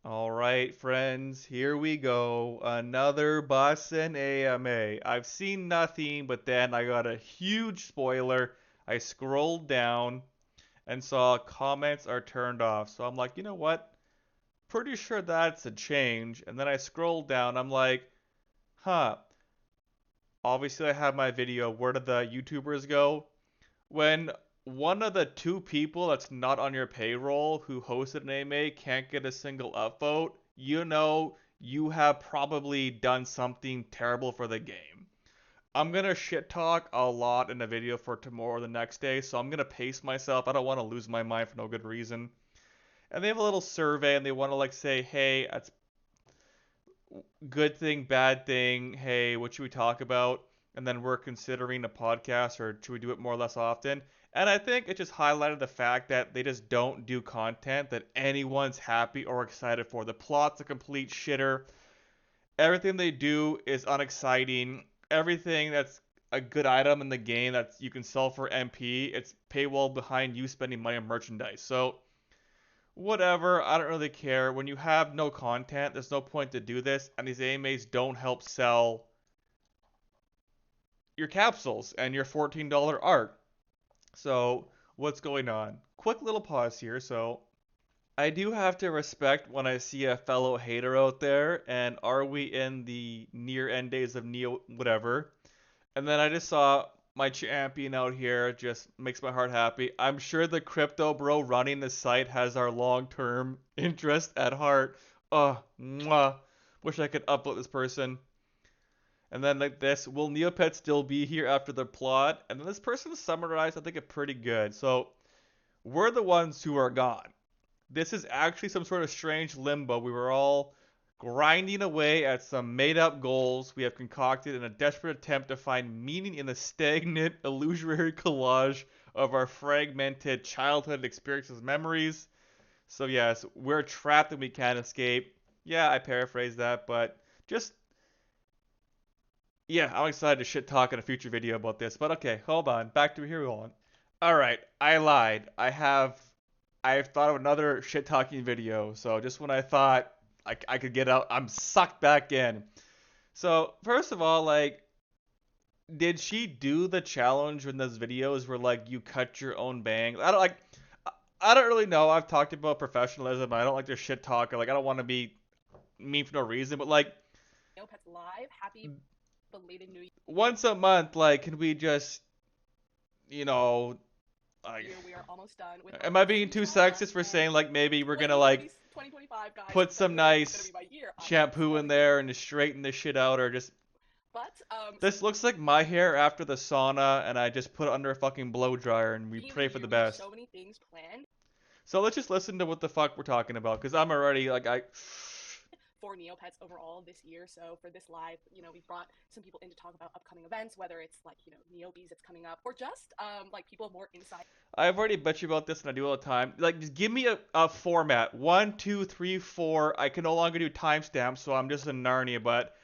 All right, friends, here we go. Another bus and AMA. I've seen nothing, but then I got a huge spoiler. I scrolled down and saw comments are turned off. So I'm like, you know what? Pretty sure that's a change. And then I scrolled down. I'm like, huh. Obviously, I have my video. Where did the YouTubers go? When one of the two people that's not on your payroll who hosted an AMA can't get a single upvote, you know you have probably done something terrible for the game. I'm gonna shit talk a lot in the video for tomorrow or the next day, so I'm gonna pace myself. I don't want to lose my mind for no good reason. And they have a little survey and they want to like say, hey, that's good thing, bad thing. Hey, what should we talk about? And then we're considering a podcast, or should we do it more or less often? And I think it just highlighted the fact that they just don't do content that anyone's happy or excited for. The plot's a complete shitter. Everything they do is unexciting. Everything that's a good item in the game that you can sell for MP, it's paywall behind you spending money on merchandise. So whatever, I don't really care. When you have no content, there's no point to do this, and these AMAs don't help sell your capsules and your $14 art. So, what's going on? Quick little pause here. So, I do have to respect when I see a fellow hater out there, and are we in the near end days of Neo whatever? And then I just saw my champion out here, just makes my heart happy. I'm sure the crypto bro running the site has our long-term interest at heart. Mwah. Wish I could upload this person. And then like this, will Neopets still be here after the plot? And then this person summarized, I think, it pretty good. So we're the ones who are gone. This is actually some sort of strange limbo. We were all grinding away at some made up goals we have concocted in a desperate attempt to find meaning in the stagnant, illusory collage of our fragmented childhood experiences and memories. So, yes, we're trapped and we can't escape. Yeah, I paraphrased that, but just, yeah, I'm excited to shit talk in a future video about this. But okay, hold on. Back to here we go. Alright, I lied. I've thought of another shit talking video. So just when I thought I could get out, I'm sucked back in. So first of all, like, did she do the challenge when those videos where like you cut your own bang? I don't really know. I've talked about professionalism. I don't like to shit talk. Like I don't want to be mean for no reason, but like Neopets live. Happy belated New once a month, like can we just you know like Year. We are almost done with am our I being too Saga sexist for and saying like maybe we're gonna like 2025, guys. put some February is gonna nice be my year. I'm shampoo in spoiling there and just straighten this shit out, or just but this looks like my hair after the sauna and I just put it under a fucking blow dryer and we beginning of the pray for year, the we have best. so many things planned So let's just listen to what the fuck we're talking about, because I'm already like I for Neopets overall this year. So for this live, we brought some people in to talk about upcoming events, whether it's like Neobees that's coming up, or just like people more inside. I've already bet you about this and I do all the time. Like just give me a format. One, two, three, four. I can no longer do timestamps, so I'm just in Narnia, but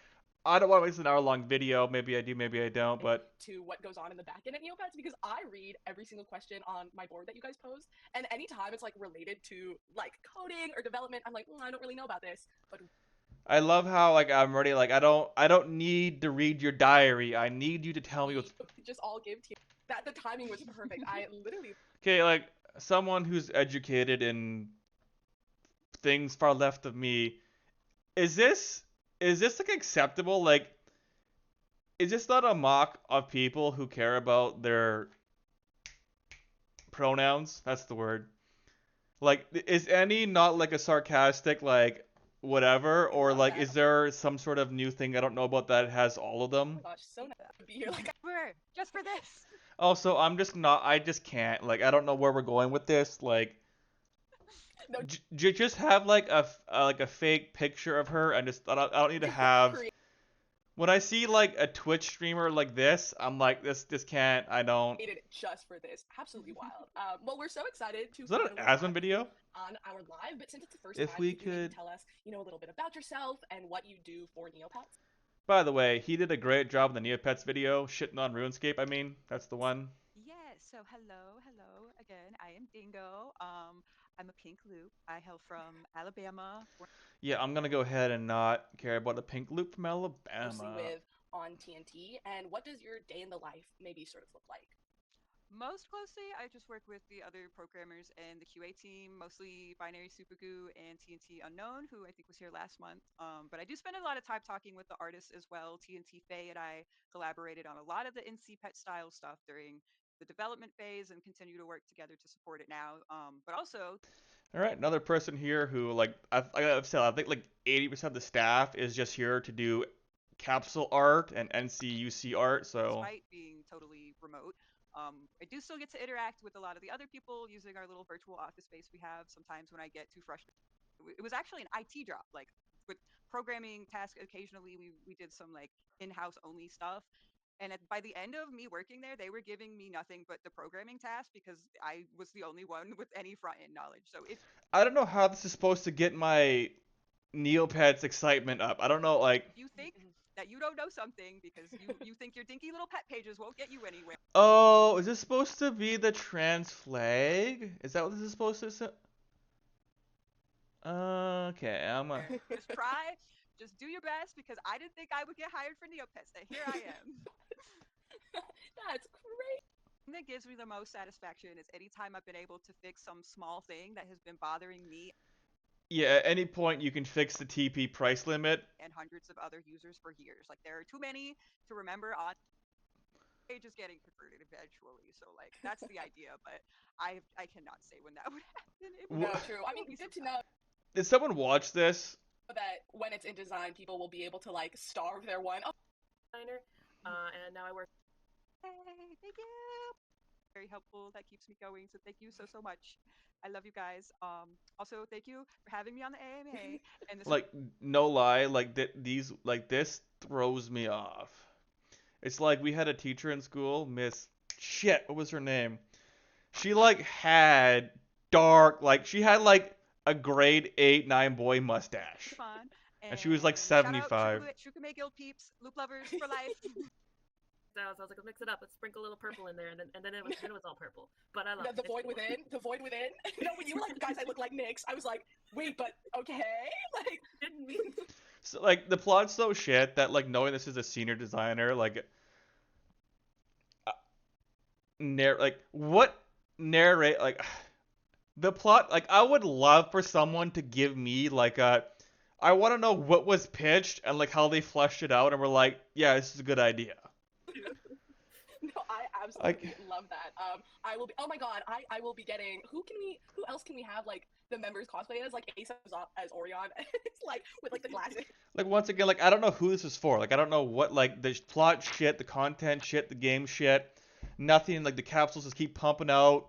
I don't want to waste an hour long video. Maybe I do, maybe I don't, but To what goes on in the back end at Neopets, because I read every single question on my board that you guys post, and anytime it's like related to like coding or development, I'm like, I don't really know about this, but I love how like I'm already like I don't need to read your diary. I need you to tell me we what's just all give to that. The timing was perfect. I literally okay. Like someone who's educated in things far left of me, is this is this like acceptable? Like, is this not a mock of people who care about their pronouns? That's the word. Like, is any not like a sarcastic like whatever, or love like that. is there some sort of new thing I don't know about that has all of Oh them? my gosh, so nice to be here. Like, Just for this. Also, I'm just not. I just can't. Like, I don't know where we're going with this. Like, no, just have like like a fake picture of her, and just I don't need to have. When I see like a Twitch streamer like this, I'm like this can't. I don't. created it just for this. Absolutely wild. Well, we're so excited to Is that an finally Asmon have video? you on our live, but since it's the first If time, we could you maybe could. tell us, a little bit about yourself and what you do for Neopets? By the way, he did a great job in the Neopets video, shitting on RuneScape. I mean, that's the one. Yeah, so hello again. I am Dingo. I'm a pink loop. I hail from Alabama. Yeah, I'm gonna go ahead and not care about the pink loop from Mostly Alabama. with on TNT, and what does your day in the life maybe sort of look like? Most closely, I just work with the other programmers and the QA team, mostly Binary Supergoo and TNT Unknown, who I think was here last month. But I do spend a lot of time talking with the artists as well. TNT Faye and I collaborated on a lot of the NC Pet style stuff during the development phase and continue to work together to support it now. But also, All right, another person here who I've said I think like 80% of the staff is just here to do capsule art and NCUC art. So despite being totally remote, I do still get to interact with a lot of the other people using our little virtual office space we have. Sometimes when I get too frustrated, it was actually an IT job. Like with programming tasks, occasionally we did some like in-house only stuff. And by the end of me working there, they were giving me nothing but the programming task because I was the only one with any front end knowledge. So if I don't know how this is supposed to get my Neopets excitement up. I don't know, like, you think that you don't know something because you think your dinky little pet pages won't get you anywhere, oh, is this supposed to be the trans flag? Is that what this is supposed to say? Okay, I'm a. just try, just do your best because I didn't think I would get hired for Neopets, and here I am. That's great. Thing that gives me the most satisfaction is anytime I've been able to fix some small thing that has been bothering me Yeah, at any point you can fix the TP price limit. and hundreds of other users for years. Like there are too many to remember on pages getting converted eventually. So like that's the idea, but I cannot say when that would happen. No, true. I It will mean, be good to sometime. know Did someone watch this? that when it's in design, people will be able to like starve their one. Oh, designer, and now I work. Hey, thank you. Very helpful. That keeps me going. So thank you so much. I love you guys. Also thank you for having me on the AMA and this Like, no lie, like these, like this throws me off. It's like we had a teacher in school, Miss shit, what was her name? She like had dark, like she had like a grade 8, 9 boy mustache, fun. and she was like And shout out 75. Shukume Guild peeps, loop lovers for life. So I was like, let's mix it up. Let's sprinkle a little purple in there, and then it was all purple. But I love the it. void within, the void within. You know, when you were like, guys, I look like Nyx, I was like, wait, but okay, like, Didn't mean. So like the plot's so shit that like knowing this is a senior designer, like uh, like what narrate like the plot, like I would love for someone to give me like a I want to know what was pitched and like how they fleshed it out and we're like, yeah, this is a good idea. no, I absolutely Like love that. I will be. Oh my god, I will be getting. Who else can we have like the members cosplay as? Like Asa as Orion, it's like with like the glasses. like once again, like I don't know who this is for. Like I don't know what like the plot shit, the content shit, the game shit. Nothing like the capsules just keep pumping out.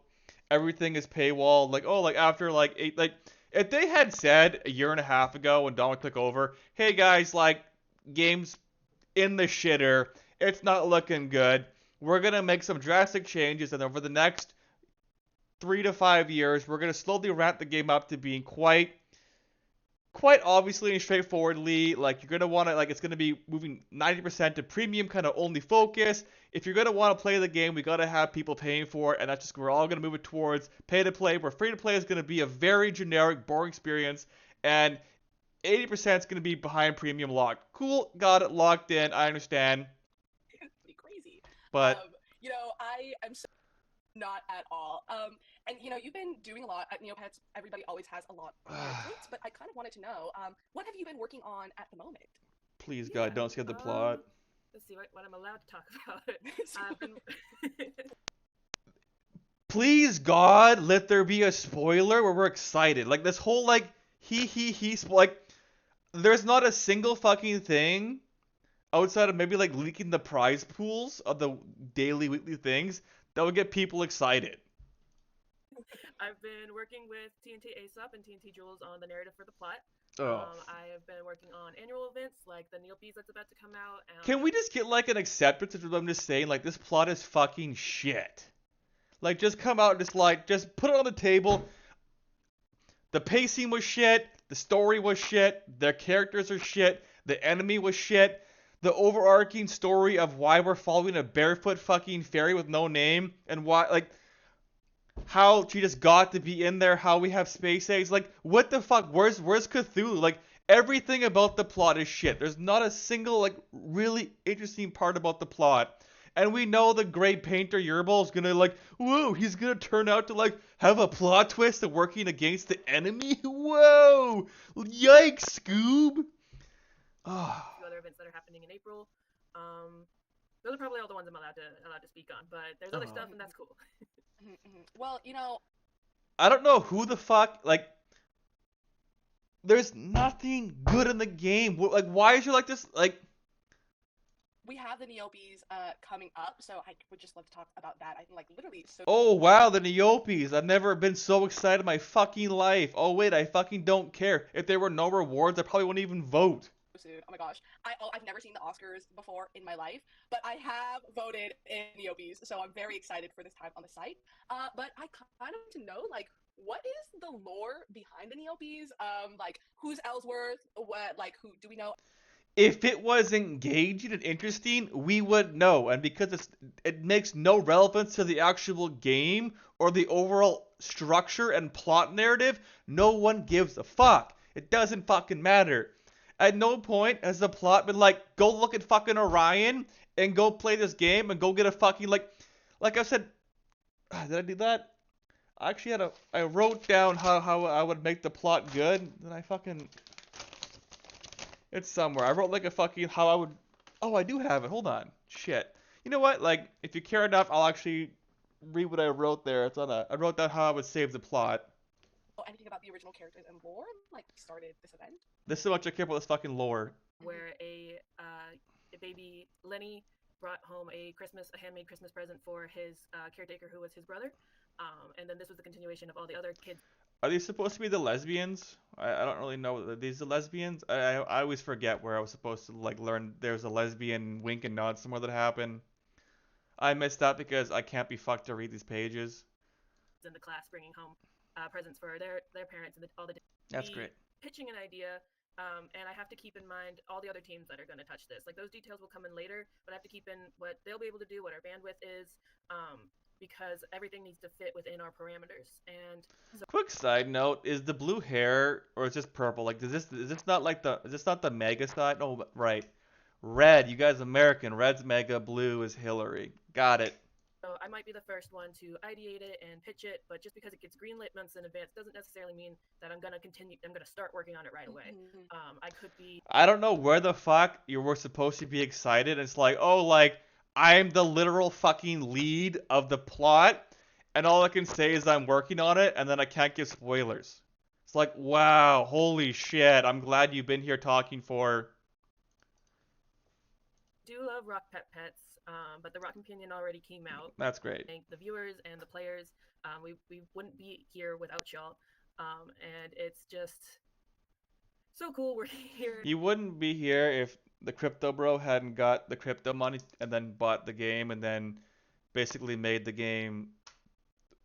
Everything is paywall. Like oh, like after like eight, like if they had said a year and a half ago when Dominic took over, hey guys, like games in the shitter, it's not looking good. We're gonna make some drastic changes, and over the next 3 to 5 years, we're gonna slowly ramp the game up to being quite obviously and straightforwardly like you're going to want to like it's going to be moving 90% to premium kind of only focus. If you're going to want to play the game, we got to have people paying for it, and that's just we're all going to move it towards pay to play, where free to play is going to be a very generic boring experience, and 80% is going to be behind premium locked. Cool, got it locked in, I understand. Be crazy. But You know, I am so not at all. And you know, you've been doing a lot at Neopets. Everybody always has a lot on their plates, but I kind of wanted to know, what have you been working on at the moment? please Yeah. God, don't skip the plot. Let's see what I'm allowed to talk about. I've been. Please God, let there be a spoiler where we're excited. Like this whole like he like there's not a single fucking thing outside of maybe like leaking the prize pools of the daily, weekly things that would get people excited. I've been working with TNT ASAP and TNT Jules on the narrative for the plot. Oh. I have been working on annual events like the Neopets that's about to come out. Can we just get like an acceptance of them just saying like this plot is fucking shit? Like just come out and just put it on the table. The pacing was shit, the story was shit, their characters are shit, the enemy was shit. The overarching story of why we're following a barefoot fucking fairy with no name and why like how she just got to be in there, how we have space eggs. Like, what the fuck? Where's Cthulhu? Like, everything about the plot is shit. There's not a single, like, really interesting part about the plot. And we know the great painter Yerbal is gonna, like, whoa, he's gonna turn out to, like, have a plot twist of working against the enemy? Whoa! Yikes, Scoob! A few other events that are happening in April. Those are probably all the ones I'm allowed to speak on, but there's other stuff, and that's cool. Well, I don't know who the fuck, like, there's nothing good in the game. Like, why is you like this? Like, we have the Neopets coming up, so I would just love to talk about that. I think, like, literally so oh wow, the Neopets. I've never been so excited in my fucking life. Oh wait, I fucking don't care. If there were no rewards, I probably wouldn't even vote. soon. Oh my gosh. I've never seen the Oscars before in my life, but I have voted in Neopets, so I'm very excited for this time on the site. But I kind of want to know, like, what is the lore behind the Neopets? Like, who's Ellsworth? What, like, who do we know? If it was engaging and interesting, we would know. And because it makes no relevance to the actual game or the overall structure and plot narrative, no one gives a fuck. It doesn't fucking matter. At no point has the plot been like, go look at fucking Orion and go play this game and go get a fucking, like I said, did I do that? I actually I wrote down how I would make the plot good, then I fucking, it's somewhere. I wrote like a fucking, how I would, oh, I do have it, hold on, shit. You know what, like, if you care enough, I'll actually read what I wrote there. I wrote down how I would save the plot. Anything about the original characters and lore, like, started this event? This is how much I care about this fucking lore. Where a baby Lenny brought home a handmade Christmas present for his caretaker, who was his brother. And then this was the continuation of all the other kids. Are these supposed to be the lesbians? I don't really know. Are these the lesbians? I always forget where I was supposed to, like, learn there's a lesbian wink and nod somewhere that happened. I missed that because I can't be fucked to read these pages. In the class bringing home presents for their parents and all the. That's great. Pitching an idea, and I have to keep in mind all the other teams that are going to touch this. Like, those details will come in later, but I have to keep in what they'll be able to do, what our bandwidth is, because everything needs to fit within our parameters. And so, quick side note: is the blue hair or is this purple? Like, is this not like is this not the mega side? No, right. Red. You guys American. Red's mega. Blue is Hillary. Got it. So I might be the first one to ideate it and pitch it, but just because it gets greenlit months in advance doesn't necessarily mean that I'm gonna start working on it right away. I could be. I don't know where the fuck you were supposed to be excited. It's like, oh, like, I'm the literal fucking lead of the plot, and all I can say is I'm working on it, and then I can't give spoilers. It's like, wow, holy shit, I'm glad you've been here talking for. Do love Rock Pets, but the Rock Companion already came out. That's great. Thank the viewers and the players. We wouldn't be here without y'all, and it's just so cool we're here. You wouldn't be here if the crypto bro hadn't got the crypto money and then bought the game and then basically made the game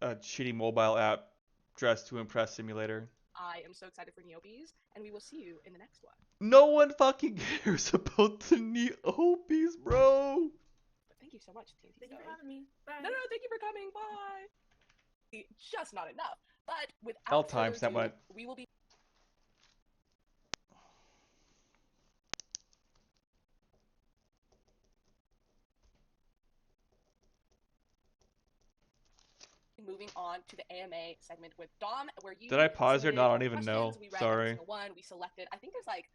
a shitty mobile app dressed to impress simulator. I am so excited for Neopets, and we will see you in the next one. No one fucking cares about the Neopets, bro. But thank you so much, TNT. Thank you for having me. Bye. No, thank you for coming. Bye. Just not enough. But without I'll further timestamp ado, what. we will be moving on to the AMA segment with Dom, where you Did I pause here? submitted No, I don't your even know. questions. We read Sorry. every single one. We selected, I think there's like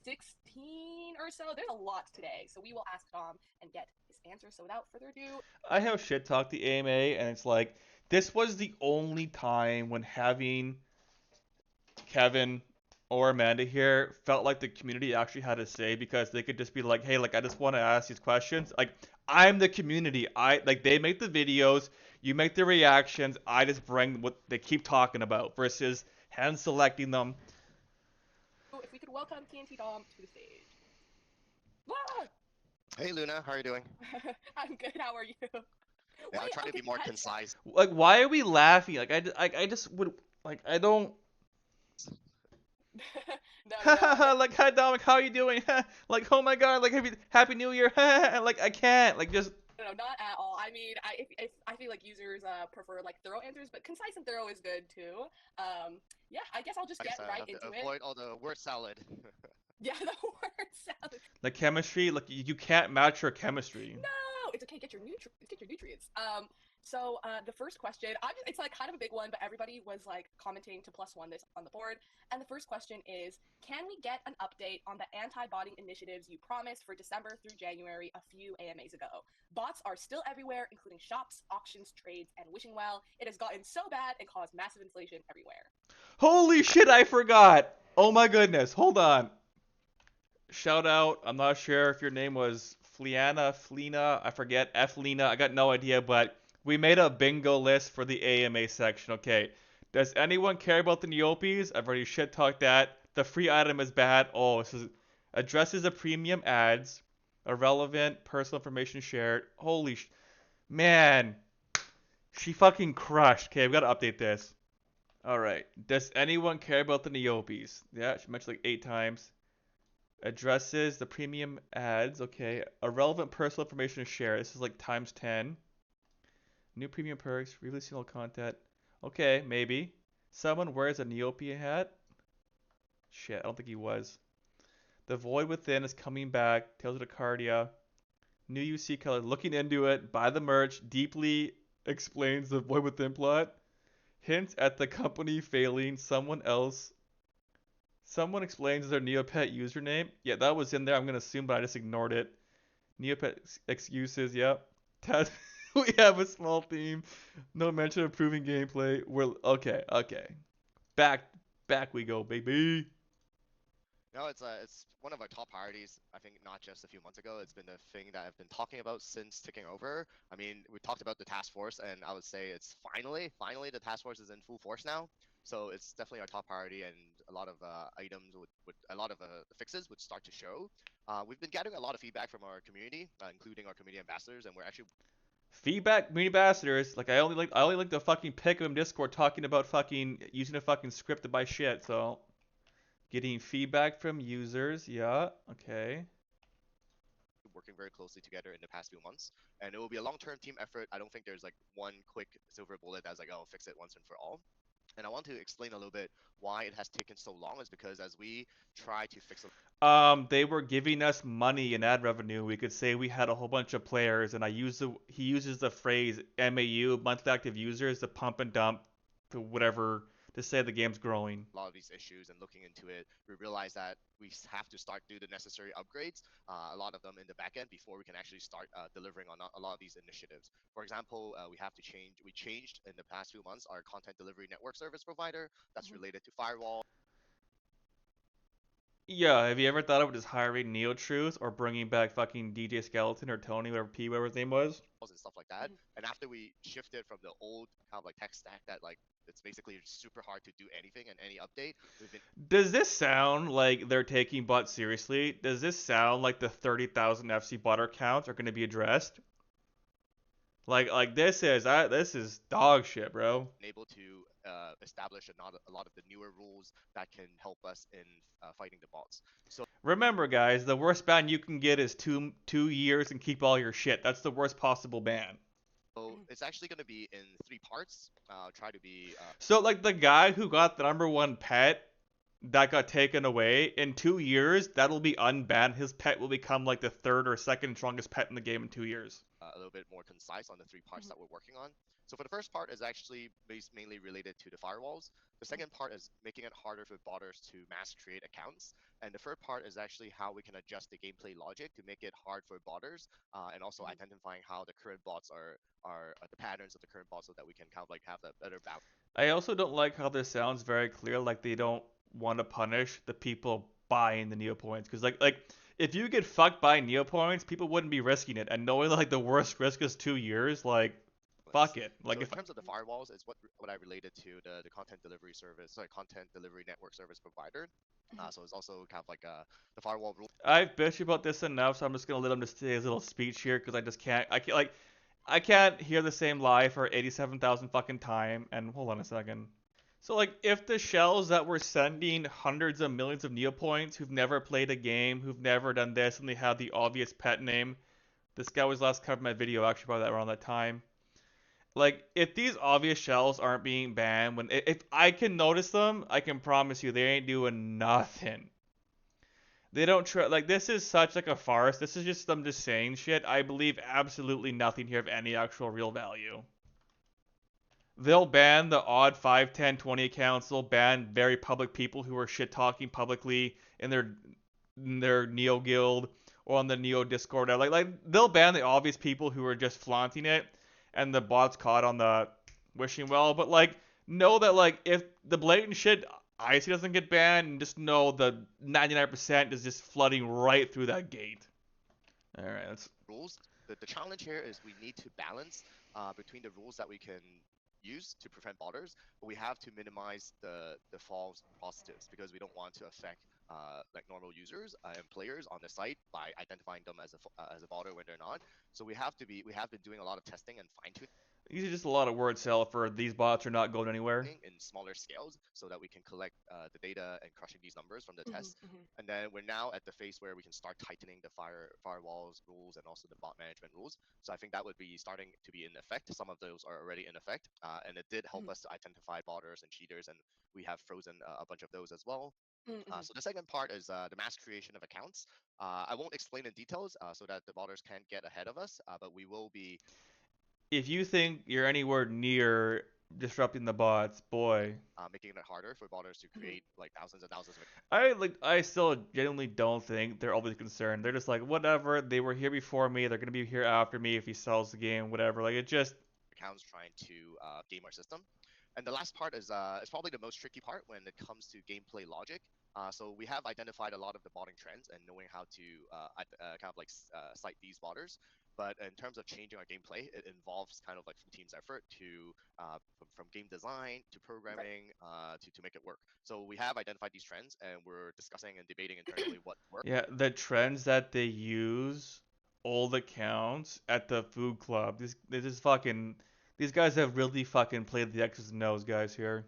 16 or so. There's a lot today. So we will ask Dom and get his answer. So without further ado, I have shit talked the AMA, and it's like, this was the only time when having Kevin or Amanda here felt like the community actually had a say, because they could just be like, hey, like, I just want to ask these questions. Like, I'm the community. They make the videos, you make the reactions, I just bring what they keep talking about versus hand selecting them. if we could welcome TNT Dom to the stage. Ah! Hey Luna, how are you doing? I'm good. How are you? Yeah, I'll Wait, try to okay, be more yes. concise. Like, why are we laughing? Like, I just would, like, I don't. No. Like, hi Dominic, how are you doing? Like, oh my god, like, happy New Year. Like, I can't, like, just No, not at all. I mean, if I feel like users prefer like thorough answers, but concise and thorough is good too. Yeah, I guess I'll just I guess get I right have to into it. avoid all the word salad. Yeah, the word salad. Like chemistry, like you can't match your chemistry. No, it's okay. Get your nutrients. Get your nutrients. So the first question, it's like kind of a big one, but everybody was like commenting to +1 this on the board. And the first question is, can we get an update on the anti-botting initiatives you promised for December through January a few AMAs ago? Bots are still everywhere, including shops, auctions, trades, and wishing well. It has gotten so bad and caused massive inflation everywhere. Holy shit, I forgot. Oh my goodness. Hold on. Shout out. I'm not sure if your name was Fleena, I forget, Lena. I got no idea, but we made a bingo list for the AMA section. Okay. Does anyone care about the Neopets? I've already shit talked that. The free item is bad. Oh, this is addresses the premium ads, irrelevant personal information shared. Holy man, she fucking crushed. Okay, we gotta update this. All right. Does anyone care about the Neopets? Yeah, she mentioned like 8 times. Addresses the premium ads. Okay. Irrelevant personal information to share. This is like times 10. New premium perks. Releasing all content. Okay, maybe. Someone wears a Neopia hat. Shit, I don't think he was. The Void Within is coming back. Tales of the Cardia. New UC color. Looking into it. Buy the merch. Deeply explains the Void Within plot. Hints at the company failing. Someone explains their Neopet username. Yeah, that was in there. I'm gonna assume, but I just ignored it. Neopet excuses. Yep. We have a small team. No mention of improving gameplay. We're okay. Okay. Back, back we go, baby. No, it's one of our top priorities. I think not just a few months ago. It's been the thing that I've been talking about since taking over. I mean, we talked about the task force, and I would say it's finally the task force is in full force now. So it's definitely our top priority, and a lot of items would a lot of fixes would start to show. We've been gathering a lot of feedback from our community, including our community ambassadors, and we're actually Feedback, community ambassadors. Like I only like the fucking pick of him Discord talking about fucking using a fucking script to buy shit. So getting feedback from users. Yeah. Okay. working very closely together in the past few months, and it will be a long-term team effort. I don't think there's like one quick silver bullet that's like, oh, fix it once and for all. And I want to explain a little bit why it has taken so long is because as we try to fix They were giving us money in ad revenue. We could say we had a whole bunch of players, and he uses the phrase MAU, monthly active users, to pump and dump to whatever to say the game's growing. a lot of these issues and looking into it, we realize that we have to start do the necessary upgrades, a lot of them in the back end before we can actually start delivering on a lot of these initiatives. For example, we changed in the past few months our content delivery network service provider that's related to firewall Yeah, have you ever thought about just hiring Neo Truth or bringing back fucking DJ Skeleton or Tony, whatever his name was? and stuff like that. And after we shifted from the old kind of like tech stack that like it's basically super hard to do anything and any update, we've been Does this sound like they're taking bots seriously? Does this sound like the 30,000 FC botter counts are going to be addressed? Like this is dog shit, bro. able to establish a lot of the newer rules that can help us in fighting the bots. So Remember, guys, the worst ban you can get is two years and keep all your shit. That's the worst possible ban. it's actually going to be in 3 parts. Try to be So like the guy who got the number one pet that got taken away in 2 years, that'll be unbanned. His pet will become like the third or second strongest pet in the game in 2 years. a little bit more concise on the 3 parts that we're working on. So for the first part is actually mainly related to the firewalls. The second part is making it harder for botters to mass create accounts. And the third part is actually how we can adjust the gameplay logic to make it hard for botters, and also identifying how the current bots are the patterns of the current bots so that we can kind of like have a better balance. I also don't like how this sounds very clear, like they don't want to punish the people buying the Neopoints. Because like if you get fucked by Neopoints, people wouldn't be risking it. And knowing like the worst risk is 2 years, like fuck it. Like So in if terms of the firewalls, it's what I related to the content delivery service, sorry, content delivery network service provider. So it's also kind of like the firewall rule. I've bitched about this enough, so I'm just gonna let him just say his little speech here because I just can't. I can't hear the same lie for 87,000 fucking time. And hold on a second. So like if the shells that were sending hundreds of millions of Neopoints who've never played a game, who've never done this, and they have the obvious pet name, This guy was last covered my video actually about that around that time. Like, if these obvious shells aren't being banned, when if I can notice them, I can promise you they ain't doing nothing. They don't try. Like, this is such like a farce. This is just them just saying shit. I believe absolutely nothing here of any actual real value. They'll ban the odd 5, 10, 20 accounts. They'll ban very public people who are shit talking publicly in their Neo guild or on the Neo Discord. Like they'll ban the obvious people who are just flaunting it, and the bots caught on the wishing well. But like, know that like if the blatant shit I see doesn't get banned, just know the 99% is just flooding right through that gate. All right, let's. Rules. The challenge here is we need to balance between the rules that we can use to prevent botters, but we have to minimize the false positives because we don't want to affect like normal users and players on the site by identifying them as a botter when they're not. So we have been doing a lot of testing and fine tuning These are just a lot of word salad for these bots are not going anywhere. in smaller scales so that we can collect the data and crushing these numbers from the tests. Mhm. And then we're now at the phase where we can start tightening the firewalls rules and also the bot management rules. So I think that would be starting to be in effect. Some of those are already in effect, and it did help us to identify botters and cheaters, and we have frozen a bunch of those as well. So the second part is the mass creation of accounts. I won't explain in details so that the botters can't get ahead of us, but we will be If you think you're anywhere near disrupting the bots, boy, making it harder for botters to create like thousands and thousands of I still genuinely don't think they're always concerned. They're just like, whatever, they were here before me, they're gonna be here after me if he sells the game, whatever. Like it just accounts trying to game our system. And the last part is probably the most tricky part when it comes to gameplay logic. So we have identified a lot of the botting trends and knowing how to kind of like cite these botters. But in terms of changing our gameplay, it involves kind of like from team's effort to from game design to programming to make it work. So we have identified these trends and we're discussing and debating internally what works. yeah, the trends that they use, old accounts at the food club. This is fucking these guys have really fucking played the X's and O's guys here.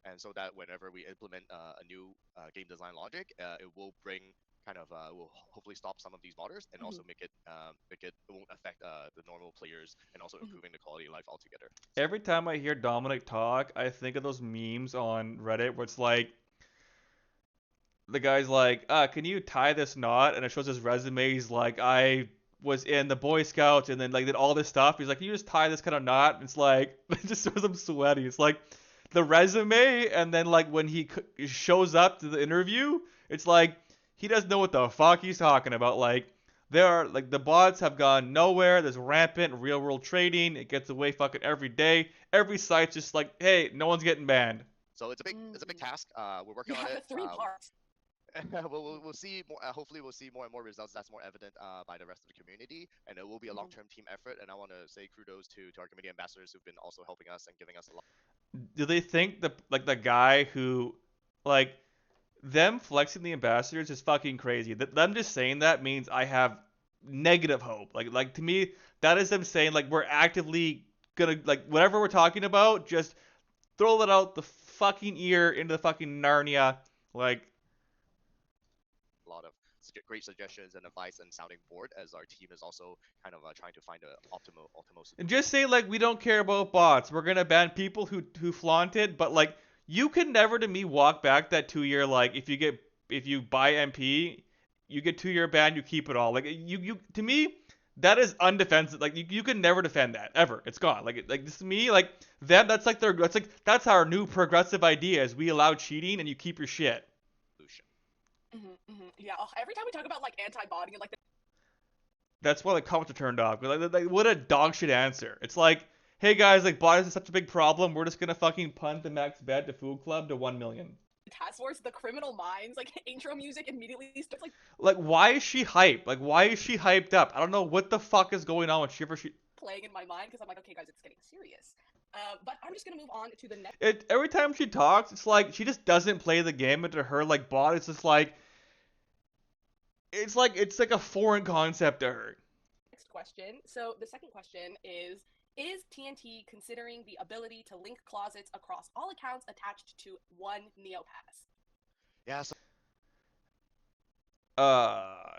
And so that whenever we implement a new game design logic, it will bring kind of will hopefully stop some of these botters and also make it it won't affect the normal players and also improving the quality of life altogether. Every time I hear Dominic talk, I think of those memes on Reddit where it's like the guy's like, can you tie this knot? And it shows his resume. He's like, I was in the Boy Scouts and then like did all this stuff. He's like, can you just tie this kind of knot? And it's like, it just shows him sweaty. It's like the resume, and then like when he shows up to the interview, it's like he doesn't know what the fuck he's talking about. Like there are like the bots have gone nowhere. There's rampant real world trading. It gets away fucking every day. Every site's just like, hey, no one's getting banned. So it's a big task. We're working on it. 3 parts. we'll see more. Hopefully, we'll see more and more results. That's more evident by the rest of the community, and it will be a long-term team effort. And I want to say kudos to our committee ambassadors who've been also helping us and giving us a lot. Do they think the guy who like them flexing the ambassadors is fucking crazy? Them just saying that means I have negative hope. Like to me, that is them saying like we're actively gonna like whatever we're talking about, just throw it out the fucking ear into the fucking Narnia. Like A lot of great suggestions and advice and sounding board as our team is also kind of trying to find an optimal and just say like we don't care about bots. We're gonna ban people who flaunt it, but like you can never to me walk back that 2 year like if you buy MP, you get 2 year ban, you keep it all. Like you to me that is undefensive. Like you can never defend that ever. It's gone. Like this to me like them that's our new progressive idea is we allow cheating and you keep your shit. solution. Yeah. Every time we talk about like anti-botting and like That's why the comments are turned off. Like, what a dog shit answer. It's like, hey guys, like bodies is such a big problem. We're just gonna fucking punt the max bet to Food Club to 1 million. the task force, the criminal minds, like intro music immediately starts Like, why is she hyped? Like, why is she hyped up? I don't know what the fuck is going on with Shiver. playing in my mind because I'm like, okay, guys, it's getting serious. But I'm just gonna move on to the next. Every time she talks, it's like she just doesn't play the game, and to her, like, bot is just like, it's like a foreign concept to her. Next question. So the second question is TNT considering the ability to link closets across all accounts attached to one Neopass? Yeah. So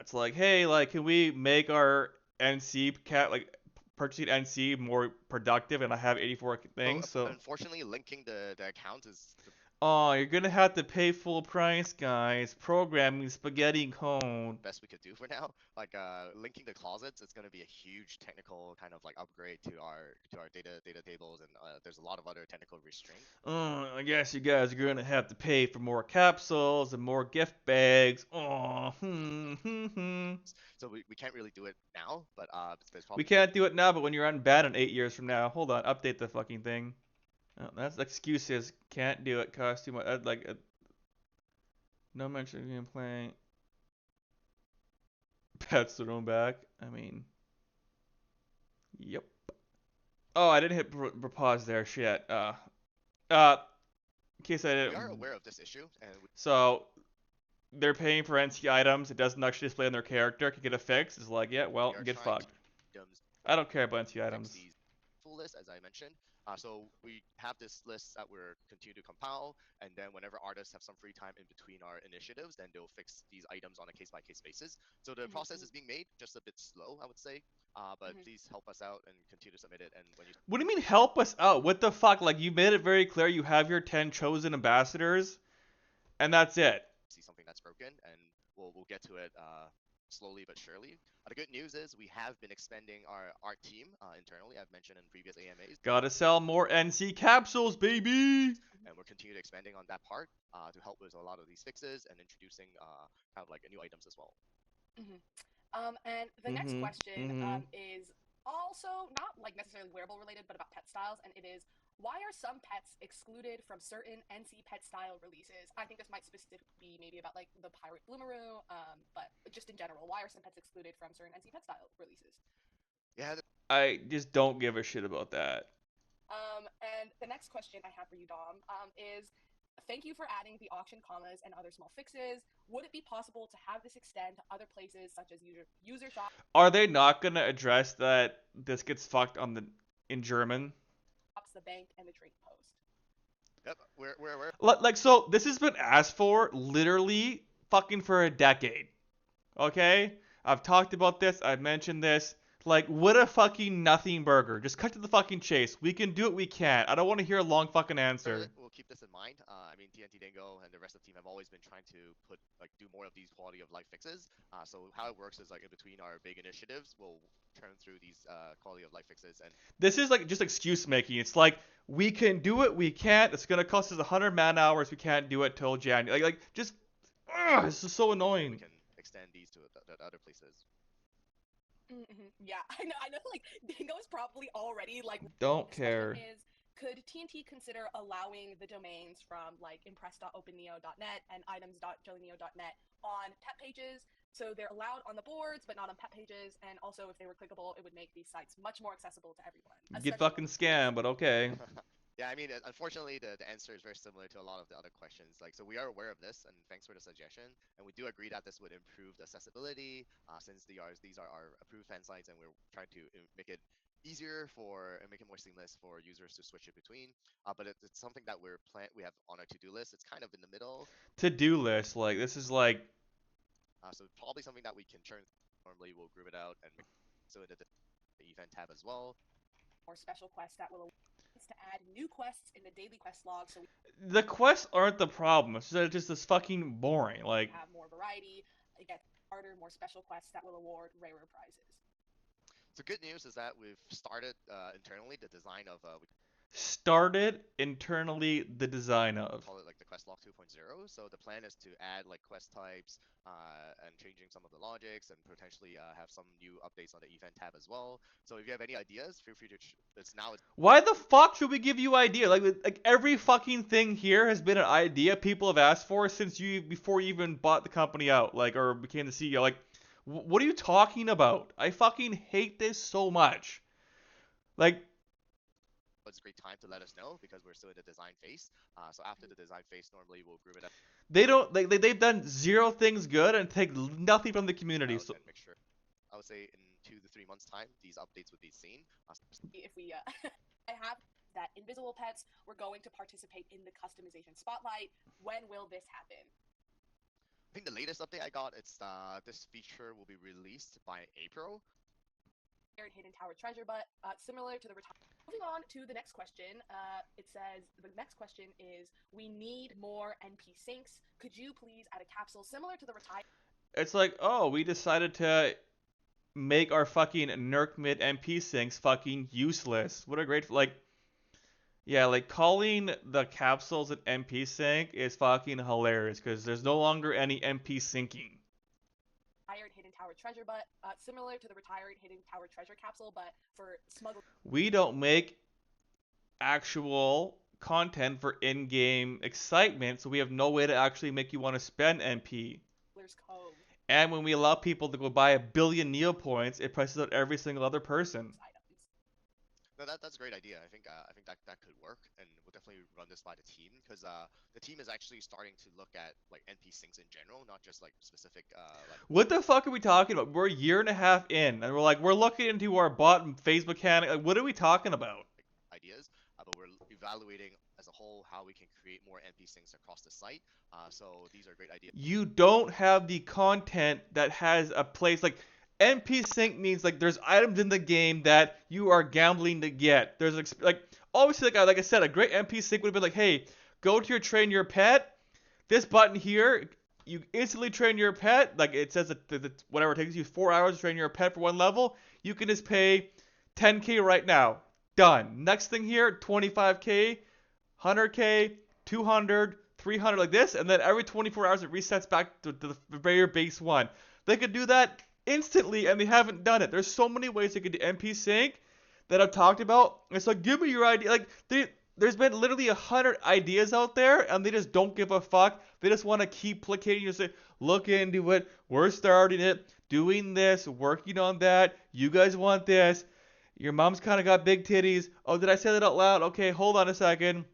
It's like, hey, like, can we make our NC cat like purchasing NC more productive, and I have 84 So things. So unfortunately, linking the account is the oh, you're gonna have to pay full price, guys. Programming spaghetti cone. best we could do for now. Like linking the closets, it's gonna be a huge technical kind of like upgrade to our data tables, and there's a lot of other technical restraints. I guess you guys are gonna have to pay for more capsules and more gift bags. Oh, So we can't really do it now, but it's We probably can't do it now, but when you're unbanned 8 years from now, hold on, update the fucking thing. Oh, that's excuses. Can't do it. Cost too much. No mention of gameplay. Pets their own back. I mean, yep. Oh, I didn't hit pause there. Shit. Uh, in case I we are didn't. aware of this issue, and So they're paying for NC items. It doesn't actually display on their character. Can get a fix. It's like, yeah, we well, are get trying fucked. to I don't care about NC fix items. these full list as I mentioned. So we have this list that we're continue to compile, and then whenever artists have some free time in between our initiatives, then they'll fix these items on a case-by-case basis. So the process is being made just a bit slow, I would say. But please help us out and continue to submit it. And when you What do you mean help us out? What the fuck? Like you made it very clear you have your 10 chosen ambassadors, and that's it. see something that's broken, and we'll get to it slowly but surely. The good news is we have been expanding our art team internally. I've mentioned in previous AMAs. Gotta sell more NC capsules, baby. And we're continuing expanding on that part to help with a lot of these fixes and introducing kind of like new items as well. And the next question is also not like necessarily wearable related, but about pet styles, and it is why are some pets excluded from certain NC pet style releases? I think this might specifically be maybe about like the pirate bloomaroo, but just in general, why are some pets excluded from certain NC pet style releases? Yeah, I just don't give a shit about that. And the next question I have for you, Dom, is thank you for adding the auction commas and other small fixes. Would it be possible to have this extend to other places such as user shops, Are they not gonna address that this gets fucked on the in German? the bank, and the trading post? yep, we're Like so, this has been asked for literally fucking for a decade. Okay, I've talked about this. I've mentioned this. Like, what a fucking nothing burger. Just cut to the fucking chase. We can do it. We can't. I don't want to hear a long fucking answer. We'll keep this in mind. I mean, TNT Dingo and the rest of the team have always been trying to do more of these quality of life fixes. So how it works is like in between our big initiatives, we'll turn through these quality of life fixes. And This is like just excuse making. It's like we can do it. We can't. It's gonna cost us 100 man hours. We can't do it till January. Like just. This is so we annoying. can extend these to the other places. Yeah, I know. Like Dingo is probably already like. Don't This question care. is, could TNT consider allowing the domains from like impress.openneo.net and items.jellyneo.net on pet pages? So they're allowed on the boards, but not on pet pages. And also, if they were clickable, it would make these sites much more accessible to everyone. Get especially fucking scammed, but okay. Yeah, I mean, unfortunately, the answer is very similar to a lot of the other questions. Like, so we are aware of this, and thanks for the suggestion. And we do agree that this would improve the accessibility, since these are our approved fan sites, and we're trying to make it easier for and make it more seamless for users to switch it between. But it's something that we have on our to-do list. It's kind of in the middle, To-do list, like this is like so probably something that we can turn. Normally, we'll group it out and make so in the event tab as well. Or special quests that will allow us to add new quests in the daily quest log, so we the quests aren't the problem. It's just this fucking boring. Like have more variety, get harder, more special quests that will award rarer prizes. So good news is that we've started internally the design of we started internally the design of. call it like the quest log 2.0. So the plan is to add like quest types and changing some of the logics and potentially have some new updates on the event tab as well. So if you have any ideas, feel free to. Why the fuck should we give you idea? Like every fucking thing here has been an idea people have asked for since you before you even bought the company out, like or became the CEO. Like, what are you talking about? I fucking hate this so much. Like. It's a great time to let us know because we're still in the design phase. So after the design phase, normally we'll group it up. They don't they've done zero things good and take nothing from the community. So and make sure, I would say in 2 to 3 months time, these updates would be seen. If we, I have that Invisible Pets, we're going to participate in the customization spotlight. When will this happen? I think the latest update I got, it's this feature will be released by April. hidden tower treasure, but similar to the retired. Moving on to the next question, it says the next question is: we need more NP sinks. Could you please add a capsule similar to the retired? It's like, oh, we decided to make our fucking Nerk mid MP sinks fucking useless. What a great like. Yeah, like calling the capsules an MP sync is fucking hilarious because there's no longer any MP syncing. Retired hidden tower treasure, but similar to the retired hidden tower treasure capsule, but for smuggling. We don't make actual content for in-game excitement, so we have no way to actually make you want to spend MP. Code And when we allow people to go buy a billion Neopoints, it prices out every single other person. items. No, that's a great idea. I think that could work, and we'll definitely run this by the team because the team is actually starting to look at like NP syncs in general, not just like specific like What the fuck are we talking about? We're a year and a half in, and we're looking into our bot and phase mechanic. Like, what are we talking about? ideas, but we're evaluating as a whole how we can create more NP syncs across the site. So these are great ideas. You don't have the content that has a place like NP sync means like there's items in the game that you are gambling to get. There's like obviously like I said, a great NP sync would have been like, hey, go to your train your pet. This button here, you instantly train your pet. Like it says that whatever it takes you 4 hours to train your pet for one level. You can just pay 10k right now. Done. Next thing here, 25k, 100k, 200, 300 like this, and then every 24 hours it resets back to the very base one. They could do that instantly, and they haven't done it. There's so many ways they could do NP sync that I've talked about. It's like, give me your idea. Like, there's been literally 100 ideas out there, and they just don't give a fuck. They just want to keep placating you and say, look into it. We're starting it, doing this, working on that. You guys want this. Your mom's kind of got big titties. Oh, did I say that out loud? Okay, hold on a second.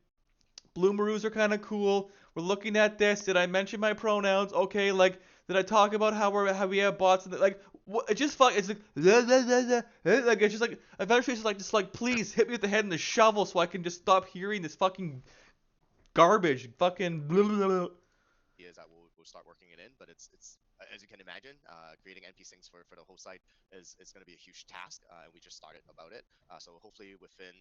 Bloomaroos are kind of cool. We're looking at this. Did I mention my pronouns? Okay, like, did I talk about how we have bots and like what? It just fuck. It's like like it's just like eventually it's like just like please hit me with the head in the shovel so I can just stop hearing this fucking garbage. Fucking blah, blah, blah. Is that we'll start working it in, but it's as you can imagine, creating NP syncs for the whole site is going to be a huge task, and we just started about it. So hopefully within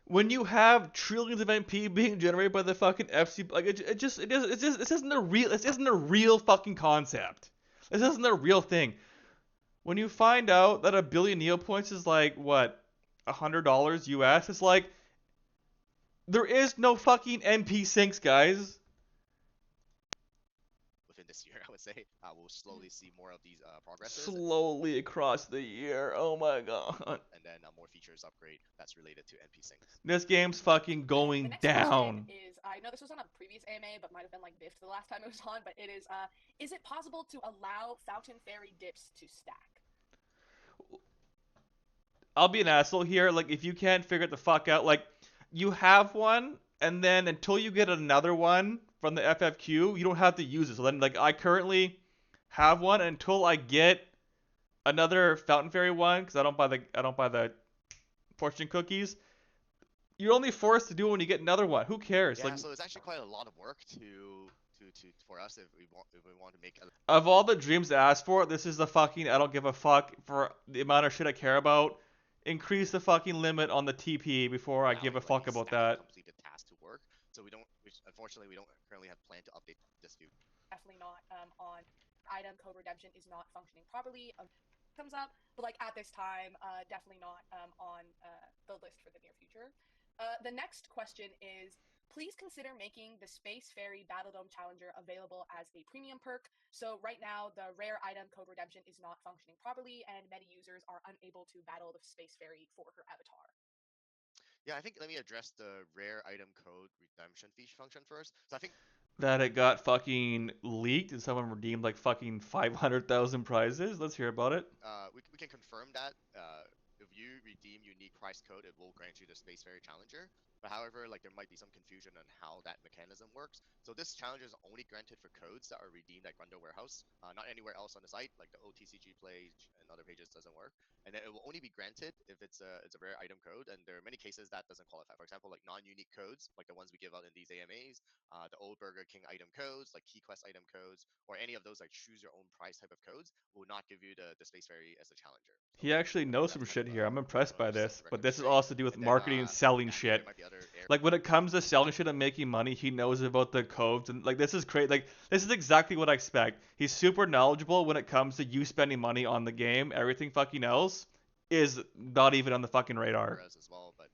When you have trillions of MP being generated by the fucking FC, like this isn't a real fucking concept. This isn't a real thing. When you find out that a billion Neopoints is like what $100 US, it's like there is no fucking MP sinks, guys. within this year, I would say we'll slowly see more of these progresses, Slowly across the year. Oh my god. and then more features upgrade that's related to NP syncs. This game's fucking The going next down. question is: I know this was on a previous AMA, but might have been like biffed the last time it was on. But it is it possible to allow Fountain Fairy dips to stack? I'll be an asshole here. Like, if you can't figure it the fuck out, like, you have one, and then until you get another one from the FFQ, you don't have to use it. So then, like, I currently have one until I get another Fountain Fairy one, because I don't buy the fortune cookies. You're only forced to do it when you get another one. Who cares? Yeah, Like, so it's actually quite a lot of work for us if we want to make of all the dreams to ask for, this is the fucking I don't give a fuck for the amount of shit I care about. Increase the fucking limit on the TP before I give a fuck about that. completed task to work. So unfortunately we don't currently have plan to update this view. Definitely not on item code redemption is not functioning properly. Comes up, but like at this time, definitely not on the list for the near future. The next question is: please consider making the Space Fairy Battle Dome Challenger available as a premium perk. So right now, the rare item code redemption is not functioning properly, and many users are unable to battle the Space Fairy for her avatar. Yeah, I think let me address the rare item code redemption feature function first. So I think That it got fucking leaked and someone redeemed like fucking 500,000 prizes. Let's hear about it. we can confirm that if you redeem unique price code, it will grant you the Space Fairy Challenger. But however, like there might be some confusion on how that mechanism works. So this challenge is only granted for codes that are redeemed at Grundle Warehouse, not anywhere else on the site. Like the OTCG page and other pages doesn't work. And then it will only be granted if it's a rare item code. And there are many cases that doesn't qualify. For example, like non-unique codes, like the ones we give out in these AMAs, the old Burger King item codes, like Key Quest item codes, or any of those like choose your own price type of codes, will not give you the Space Fairy as a challenger. So He actually knows some that's kind shit of here. I'm impressed by just set this. the But record this is straight. also to do with And then marketing and selling yeah, shit. there might be other areas. Like when it comes to selling shit and making money, he knows about the codes and like this is crazy. Like this is exactly what I expect. He's super knowledgeable when it comes to you spending money on the game. Everything fucking else is not even on the fucking radar. As well, but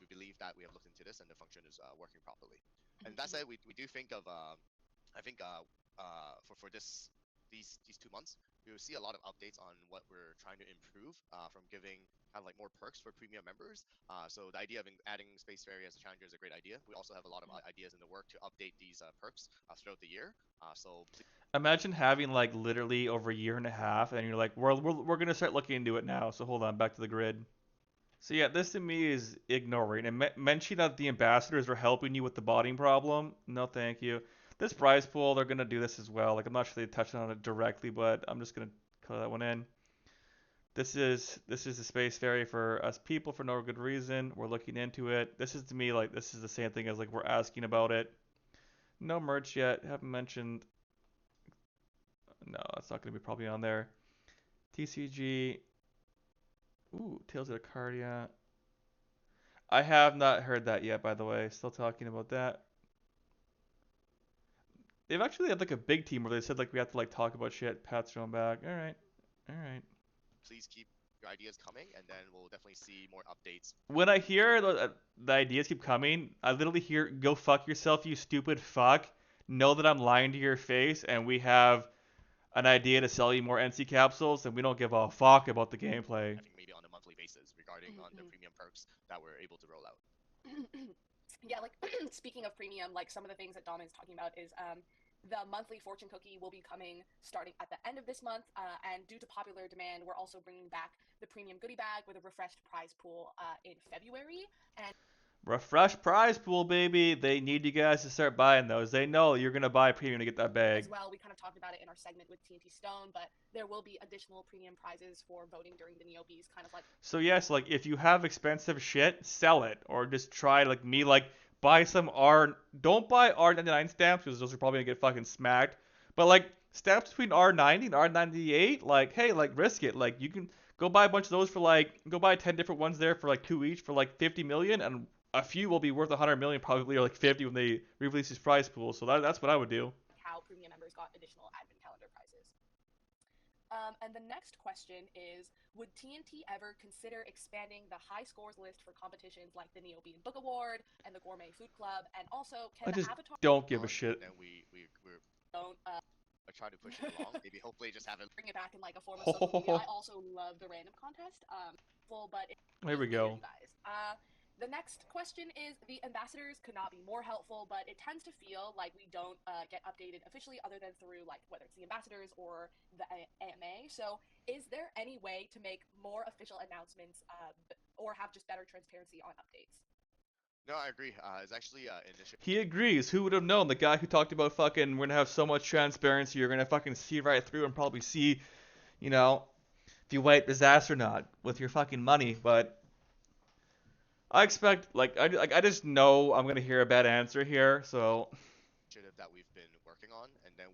we believe that we have looked into this and the function is working properly. And that said, we do think of I think for these 2 months, we will see a lot of updates on what we're trying to improve from giving kind of like more perks for premium members. So the idea of adding Space Fairy as a challenger is a great idea. We also have a lot of ideas in the work to update these perks throughout the year. So Imagine having like literally over a year and a half, and you're like, we're gonna start looking into it now. So hold on, back to the grid. So yeah, this to me is ignoring and mentioning that the ambassadors are helping you with the botting problem. No, thank you. This prize pool, they're gonna do this as well. Like I'm not sure they touched on it directly, but I'm just gonna color that one in. This is a space fairy for us people for no good reason. We're looking into it. This is to me like this is the same thing as like we're asking about it. No merch yet. Haven't mentioned. No, it's not gonna be probably on there. TCG. Ooh, Tales of Cardia. I have not heard that yet, by the way. Still talking about that. They've actually had like a big team where they said like we have to like talk about shit. Pat's going back. All right, all right. please keep your ideas coming, and then we'll definitely see more updates. When I hear the ideas keep coming, I literally hear "Go fuck yourself, you stupid fuck." Know that I'm lying to your face, and we have an idea to sell you more NC capsules, and we don't give a fuck about the gameplay. I think maybe on a monthly basis regarding on the premium perks that we're able to roll out. Yeah, like speaking of premium, like some of the things that Dom is talking about is the monthly fortune cookie will be coming starting at the end of this month, and due to popular demand, we're also bringing back the premium goodie bag with a refreshed prize pool in February. And Refresh prize pool, baby. They need you guys to start buying those. They know you're gonna buy premium to get that bag. as well, we kind of talked about it in our segment with TNT Stone, but there will be additional premium prizes for voting during the Neopets, kind of like. So yes, like if you have expensive shit, sell it or just try like me, like buy some R. Don't buy R99 stamps because those are probably gonna get fucking smacked. But like stamps between R90 and R98, like hey, like risk it. Like you can go buy a bunch of those for like go buy 10 different ones there for like 2 each for like 50 million, and a few will be worth 100 million probably or like 50 when they re-release these prize pools. So that's what I would do. How premium members got additional admin calendar prizes. And the next question is, would TNT ever consider expanding the high scores list for competitions like the Neobean Book Award and the Gourmet Food Club? And also, I can the just Avatar don't give a shit. And then we're don't I try to push it along. Maybe hopefully just have it. bring it back in like a form of social media? I also love the random contest. But Here we go. you guys. The next question is, the ambassadors could not be more helpful, but it tends to feel like we don't get updated officially other than through like whether it's the ambassadors or the AMA. So is there any way to make more official announcements or have just better transparency on updates? No, I agree. It's actually initiative. He agrees. Who would have known? The guy who talked about fucking we're gonna have so much transparency, you're gonna fucking see right through and probably see, you know, if you wipe this ass or not with your fucking money. But I expect, I just know I'm gonna hear a bad answer here. So That we've been working on, and then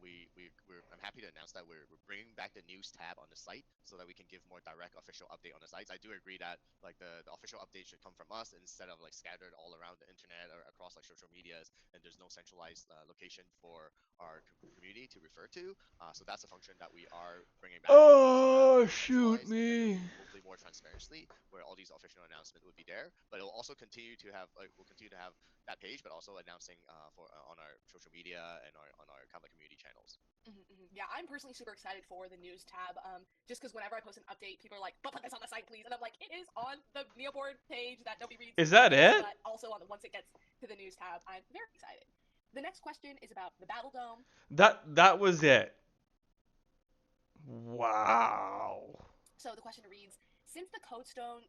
I'm happy to announce that we're bringing back the news tab on the site so that we can give more direct official update on the sites. I do agree that like the official update should come from us instead of like scattered all around the internet or across like social medias, and there's no centralized location for our community to refer to. So that's a function that we are bringing back. oh shoot me. Hopefully more transparency, where all these official announcements would be there, but it will also continue to have that page, but also announcing on our social media and on our kind of like community channels. Yeah, I'm personally super excited for the news tab. Just because whenever I post an update, people are like, "But put this on the site, please," and I'm like, "It is on the Neoboard page that nobody reads." Is that it? But also once it gets to the news tab, I'm very excited. The next question is about the Battle Dome. That was it. Wow. So the question reads, Since the Codestone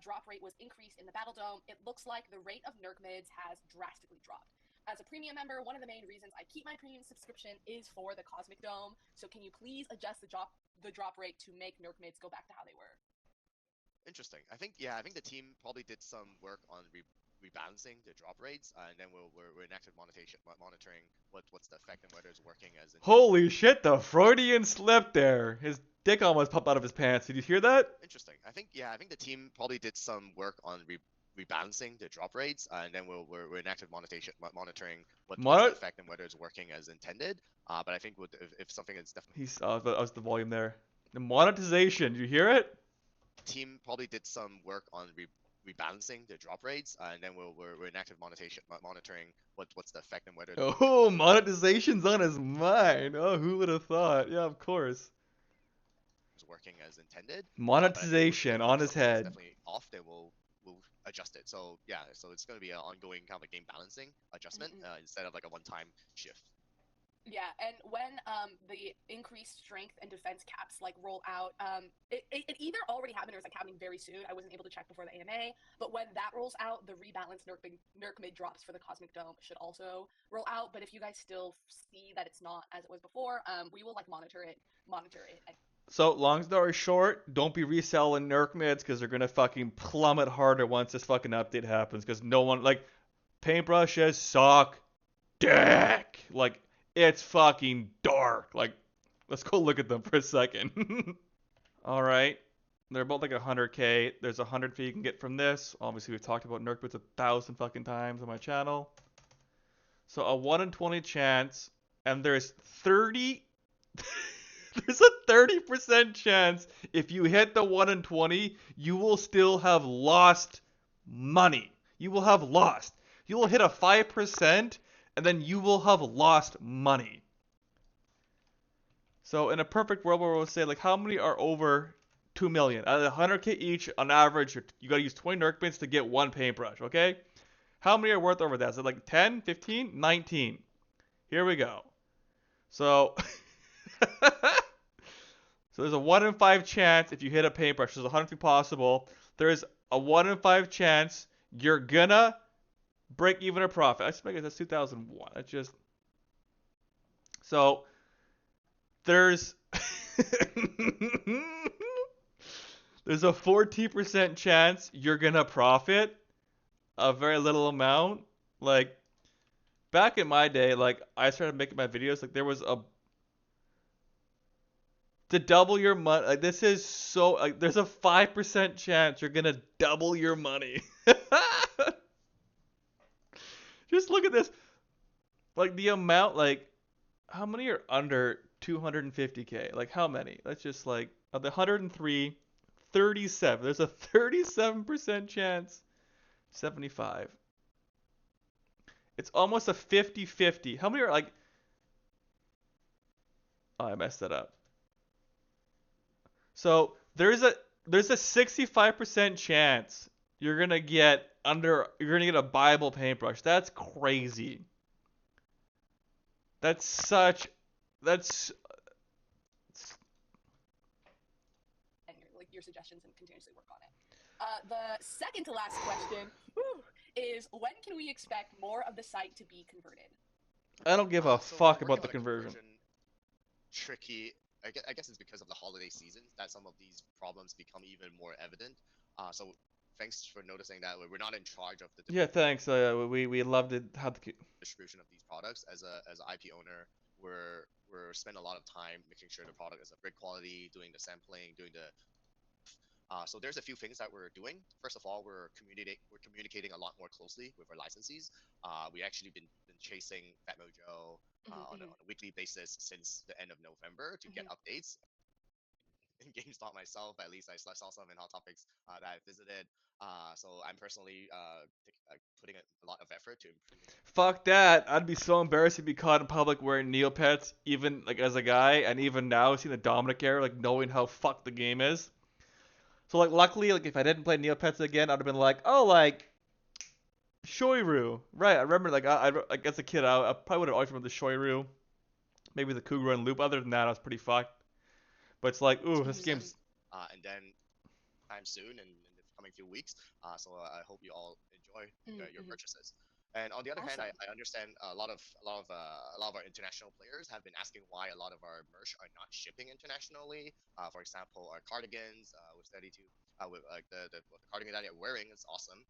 drop rate was increased in the Battle Dome, it looks like the rate of Nerc mids has drastically dropped. As a premium member, one of the main reasons I keep my premium subscription is for the Cosmic Dome. So can you please adjust the drop rate to make Nerc mids go back to how they were? Interesting. I think the team probably did some work on rebalancing the drop rates, and then we're in active monitoring what's the effect and whether it's working as intended. Holy shit, the Freudian slip there. His dick almost popped out of his pants. Did you hear that? Interesting. I think the team probably did some work on rebalancing the drop rates, and then we're in active monitoring what's the effect and whether it's working as intended. But I think if something is definitely that was the volume there. The monetization. Did you hear it? Team probably did some work on rebalancing the drop rates, and then we're in active monitoring what's the effect and whether Oh, monetization's on his mind. Oh, who would have thought? Yeah, of course. it's working as intended. Monetization on his head. Definitely off. Then we'll adjust it. So yeah, so it's going to be an ongoing kind of a game balancing adjustment instead of like a one-time shift. Yeah, and when the increased strength and defense caps like roll out, it either already happened or is like happening very soon. I wasn't able to check before the AMA, but when that rolls out, the rebalanced Nerc mid drops for the Cosmic Dome should also roll out. But if you guys still see that it's not as it was before, we will like monitor it. So, long story short, don't be reselling Nerc mids because they're gonna fucking plummet harder once this fucking update happens. Because no one like paintbrushes suck dick. Like it's fucking dark. Like let's go look at them for a second. All right, they're both like 100k. There's 100 fee you can get from this. Obviously, we've talked about Nerc mids 1,000 fucking times on my channel. So a 1 in 20 chance, and there's 30. There's a 30% chance if you hit the 1 in 20, you will still have lost money. You will have lost. You will hit a 5%, and then you will have lost money. So in a perfect world where we'll say, like, how many are over 2 million? At 100k each, on average, you got to use 20 Nerc mids to get one paintbrush, okay? How many are worth over that? Is it like 10, 15, 19? Here we go. So... So there's a 1 in 5 chance if you hit a paintbrush. There's 100 possible. There's a 1 in 5 chance you're gonna break even or profit. I suspect that's 2001. That's just... So there's there's a 40% chance you're gonna profit a very little amount. Like back in my day, like I started making my videos, like there was a to double your money. Like this is so like there's a 5% chance you're gonna double your money. Just look at this. Like the amount, like how many are under 250k? Like how many? Let's just like of the 103, 37. There's a 37% chance. 75. It's almost a 50-50. How many are like... Oh, I messed that up. So there's a 65% chance you're gonna get a buyable paintbrush. That's crazy. That's and your suggestions and continuously work on it. The second to last question is when can we expect more of the site to be converted? I don't give a fuck about the conversion. Tricky. I guess it's because of the holiday season that some of these problems become even more evident. So thanks for noticing that we're not in charge of the thanks. We loved it how the distribution of these products. As an IP owner, we're spending a lot of time making sure the product is of great quality, doing the sampling, doing the so there's a few things that we're doing. First of all, we're communicating a lot more closely with our licensees. We actually been chasing Fat Mojo on a weekly basis since the end of November to get updates. In GameStop myself, at least I saw some in Hot Topics that I visited. So I'm personally putting a lot of effort to improve. Fuck that! I'd be so embarrassed to be caught in public wearing Neopets, even like as a guy, and even now seeing the Dominic era, like knowing how fucked the game is. So like luckily, like if I didn't play Neopets again, I'd have been like, oh like Shoiru, right? I remember like I like as a kid, I probably would have always remembered the Shoiru, maybe the Kugrun loop. Other than that, I was pretty fucked. But it's like, ooh, this game's. And then time soon in the coming few weeks. So I hope you all enjoy your Mm-hmm. purchases. And on the other hand, Awesome. I understand a lot of our international players have been asking why a lot of our merch are not shipping internationally. For example, our cardigans with 32, with like the cardigan that you're wearing is awesome.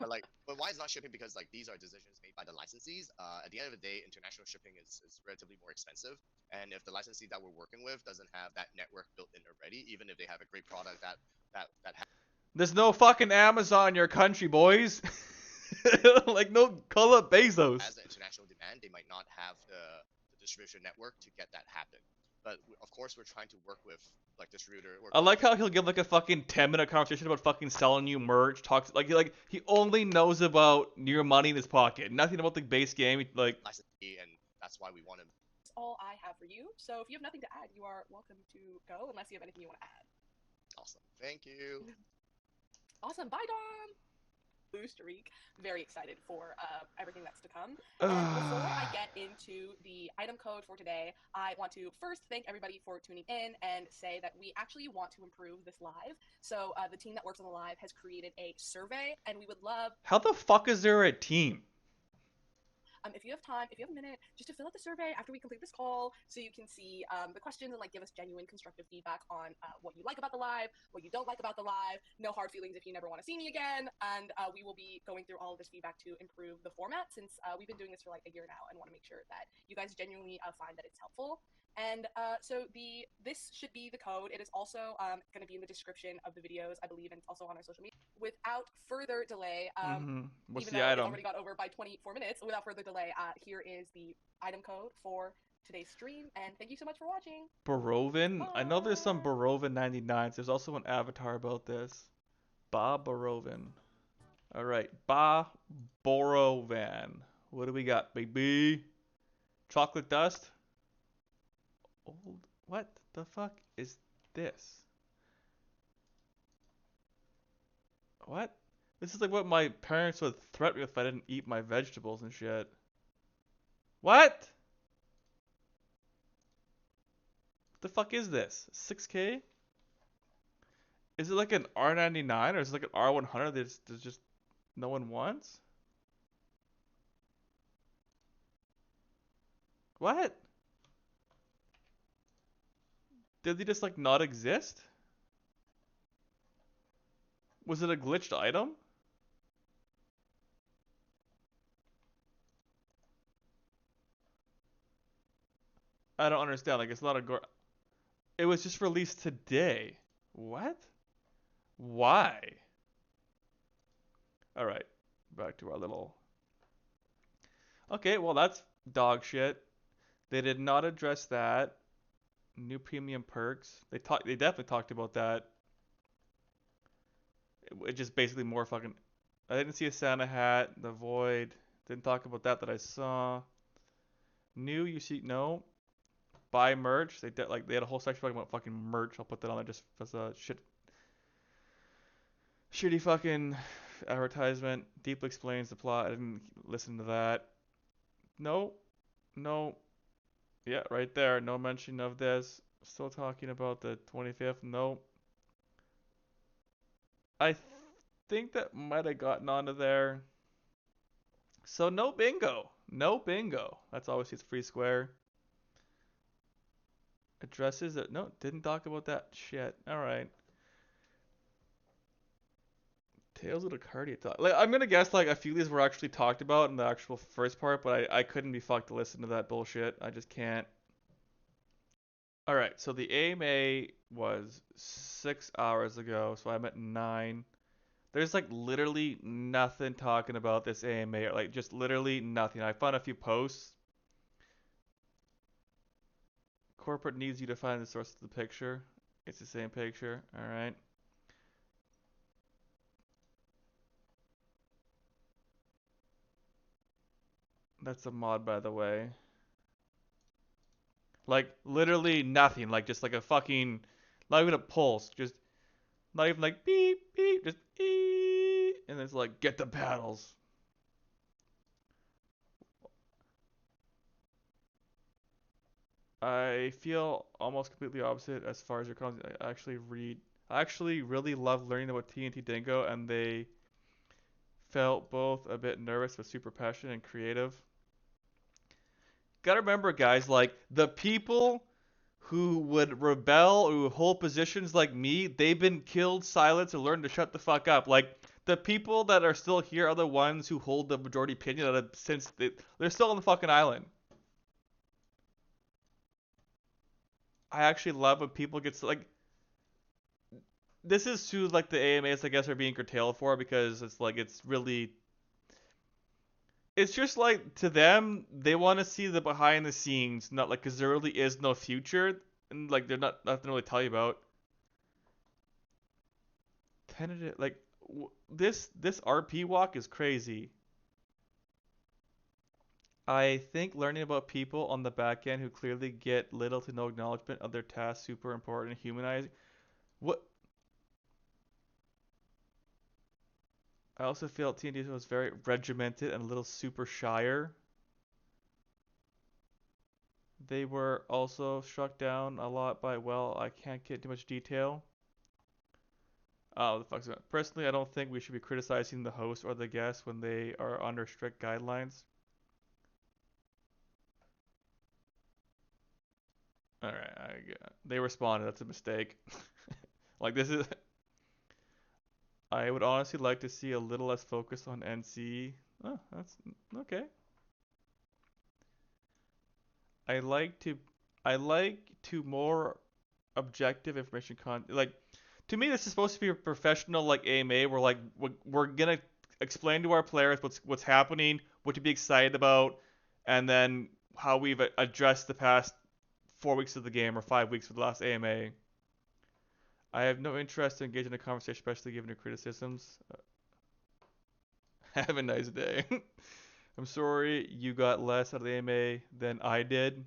But why it's not shipping? Because like these are decisions made by the licensees. At the end of the day, international shipping is relatively more expensive. And if the licensee that we're working with doesn't have that network built in already, even if they have a great product that There's no fucking Amazon in your country, boys. Like no call up Bezos. has the international demand, they might not have the distribution network to get that happen. But of course, we're trying to work with like distributor. Work I with like how he'll give like a fucking 10-minute conversation about fucking selling you merch. Talks like he only knows about your money in his pocket, nothing about the base game. Like licensee, and that's why we want to. That's all I have for you. So if you have nothing to add, you are welcome to go unless you have anything you want to add. Awesome, thank you. Awesome. Bye, Dom. Blue streak. Very excited for everything that's to come. And before I get into the item code for today, I want to first thank everybody for tuning in and say that we actually want to improve this live. So the team that works on the live has created a survey, and we would love how the fuck is there a team? if you have time, if you have a minute, just to fill out the survey after we complete this call so you can see the questions and like give us genuine constructive feedback on what you like about the live, what you don't like about the live. No hard feelings if you never want to see me again. And we will be going through all of this feedback to improve the format since we've been doing this for like a year now and want to make sure that you guys genuinely find that it's helpful. And so this should be the code. It is also going to be in the description of the videos, I believe, and it's also on our social media. Without further delay, What's even the though it's item? already got over by 24 minutes, without further delay, here is the item code for today's stream. And thank you so much for watching. Barovin? I know there's some Bye. Barovin 99s. There's also an avatar about this. Ba Barovin. Alright, Ba Borovan. What do we got, baby? Chocolate dust? Old. What the fuck is this? What? This is like what my parents would threaten me if I didn't eat my vegetables and shit. What? The fuck is this? 6K? Is it like an R99 or is it like an R100 there's just no one wants? What? Did they just like not exist? Was it a glitched item? I don't understand. Like it's not a gore. It was just released today. What? Why? All right, back to our little. Okay, well that's dog shit. They did not address that. New premium perks. They definitely talked about that. It just basically more fucking. I didn't see a Santa hat. The void. Didn't talk about that I saw. New you see no. Buy merch. They had a whole section talking about fucking merch. I'll put that on there just as a shitty fucking advertisement. Deeply explains the plot. I didn't listen to that. No, no. Yeah, right there. No mention of this. Still talking about the 25th. No. I think that might have gotten onto there. So no bingo. No bingo. That's always his free square. Addresses that no, didn't talk about that shit. Alright. Tales of the Cardia talk. Like I'm gonna guess like a few of these were actually talked about in the actual first part, but I couldn't be fucked to listen to that bullshit. I just can't. Alright, so the AMA was 6 hours ago, so I'm at 9. There's like literally nothing talking about this AMA, or like just literally nothing. I found a few posts. Corporate needs you to find the source of the picture. It's the same picture. Alright. That's a mod, by the way. Like literally nothing. Like just like a fucking, not even a pulse. Just not even like beep beep. Just beep, and it's like get the paddles. I feel almost completely opposite as far as your comments. I actually read. I actually really love learning about TNT Dingo, and they felt both a bit nervous but super passionate and creative. Gotta remember, guys, like the people who would rebel or who hold positions like me, they've been killed, silenced, or learned to shut the fuck up. Like the people that are still here are the ones who hold the majority opinion that have, since they're still on the fucking island. I actually love when people get like this is who like the AMAs I guess are being curtailed for because it's like it's just like to them they want to see the behind the scenes, not like because there really is no future and like they're not nothing to really tell you about. Tentative like this RP walk is crazy. I think learning about people on the back end who clearly get little to no acknowledgement of their tasks super important and humanizing. What I also felt TNT was very regimented and a little super shyer. They were also struck down a lot by, well, I can't get too much detail. Oh, the fuck's that? Personally, I don't think we should be criticizing the host or the guests when they are under strict guidelines. Alright, they responded. That's a mistake. Like, this is. I would honestly like to see a little less focus on NC. Oh, that's okay. I like to. I like to more objective information like to me this is supposed to be a professional like AMA where like we're gonna explain to our players what's happening, what to be excited about, and then how we've addressed the past 4 weeks of the game or 5 weeks for the last AMA. I have no interest to engage in a conversation, especially given your criticisms. Have a nice day. I'm sorry you got less out of the AMA than I did.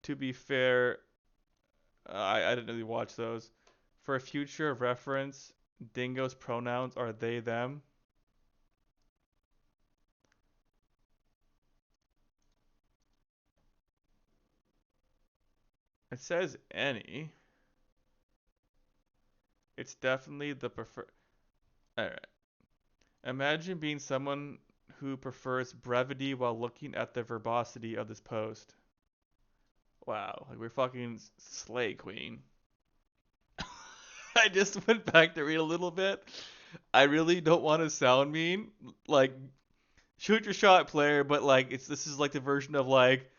To be fair, I didn't really watch those. For a future reference, Dingo's pronouns are they, them. It says any. It's definitely the prefer. Alright. Imagine being someone who prefers brevity while looking at the verbosity of this post. Wow, like we're fucking slay queen. I just went back to read a little bit. I really don't want to sound mean. Like shoot your shot, player, but like this is like the version of like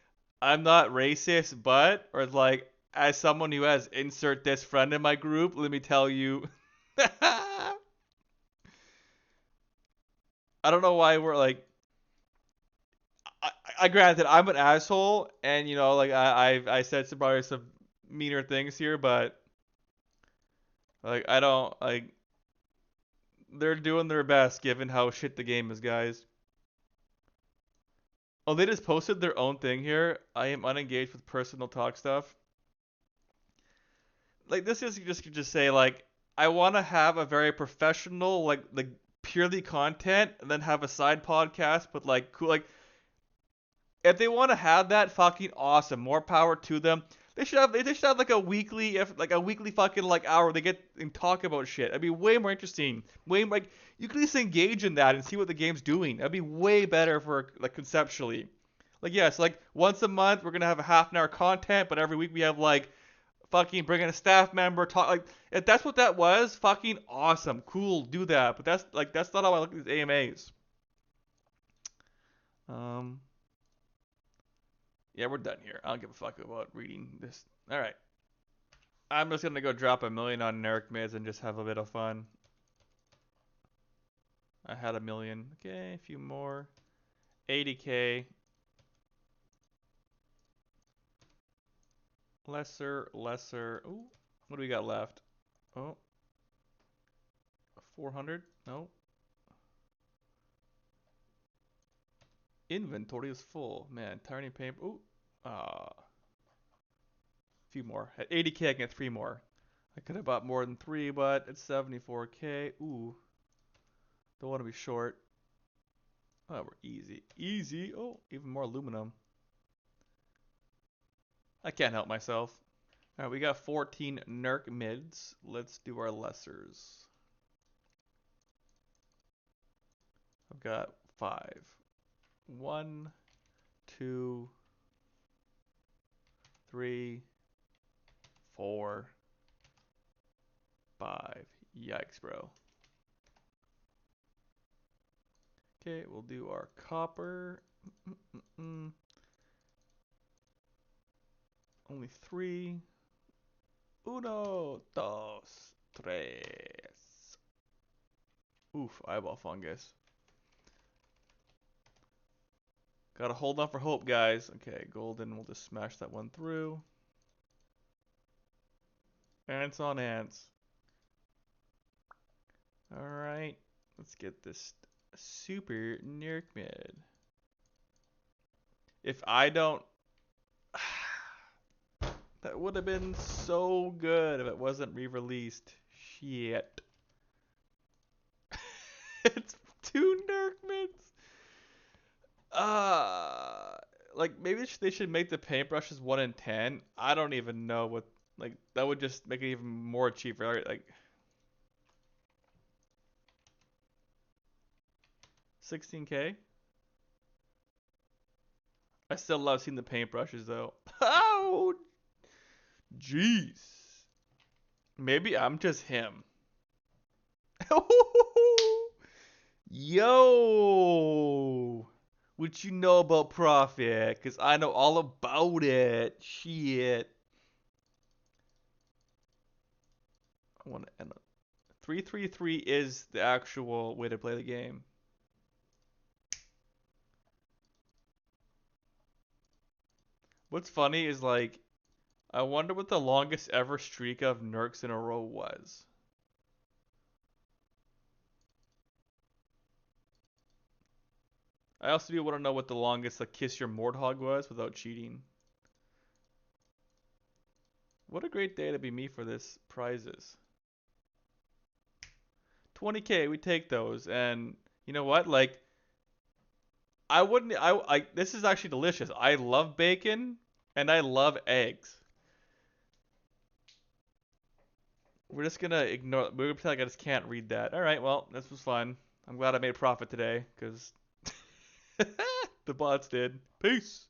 I'm not racist, but or like as someone who has insert this friend in my group, let me tell you. I don't know why we're like. I granted I'm an asshole, and you know like I said probably some meaner things here, but like I don't like they're doing their best given how shit the game is, guys. Oh, they just posted their own thing here. I am unengaged with personal talk stuff. Like this is just say like I want to have a very professional like purely content and then have a side podcast but like cool like if they want to have that fucking awesome more power to them. They should have like a weekly if like a weekly fucking like hour they get and talk about shit. That'd be way more interesting. Way like you could at least engage in that and see what the game's doing. That'd be way better for like conceptually. Like yes, like once a month we're gonna have a half an hour content, but every week we have like fucking bring in a staff member, talk like if that's what that was, fucking awesome, cool, do that. But that's not how I look at these AMAs. Um, yeah, we're done here. I don't give a fuck about reading this. All right, I'm just gonna go drop 1 million on Eric Miz and just have a bit of fun. I had 1 million. Okay, a few more. 80K. Lesser. Ooh, what do we got left? Oh, 400. No. Inventory is full. Man, tiny paper. Ooh. Ah. Few more. At 80K, I can get 3 more. I could have bought more than 3, but it's 74K. Ooh. Don't want to be short. Oh, we're easy. Easy. Oh, even more aluminum. I can't help myself. All right, we got 14 Nerk mids. Let's do our lessers. I've got 5. 1, 2, 3, 4, 5. Yikes, bro. Okay, we'll do our copper. Only 3. Uno, dos, tres. Oof, eyeball fungus. Gotta hold on for hope, guys. Okay, golden, we'll just smash that one through. Ants on ants. Alright, let's get this super Nerk mid. If I don't... That would have been so good if it wasn't re-released. Shit. It's 2 Nerk mids. Like maybe they should make the paintbrushes 1 in 10. I don't even know what, like that would just make it even more cheaper. Like 16K. I still love seeing the paintbrushes though. Oh, jeez. Maybe I'm just him. Yo, what you know about profit? Cause I know all about it. Shit. I want to end 333 is the actual way to play the game. What's funny is like, I wonder what the longest ever streak of Nerks in a row was. I also do want to know what the longest like Kiss Your Mordhog was without cheating. What a great day to be me for this prizes. 20K, we take those, and you know what? Like, I wouldn't. This is actually delicious. I love bacon and I love eggs. We're just gonna ignore. We're gonna pretend like I just can't read that. All right. Well, this was fun. I'm glad I made a profit today because the bots did. Peace.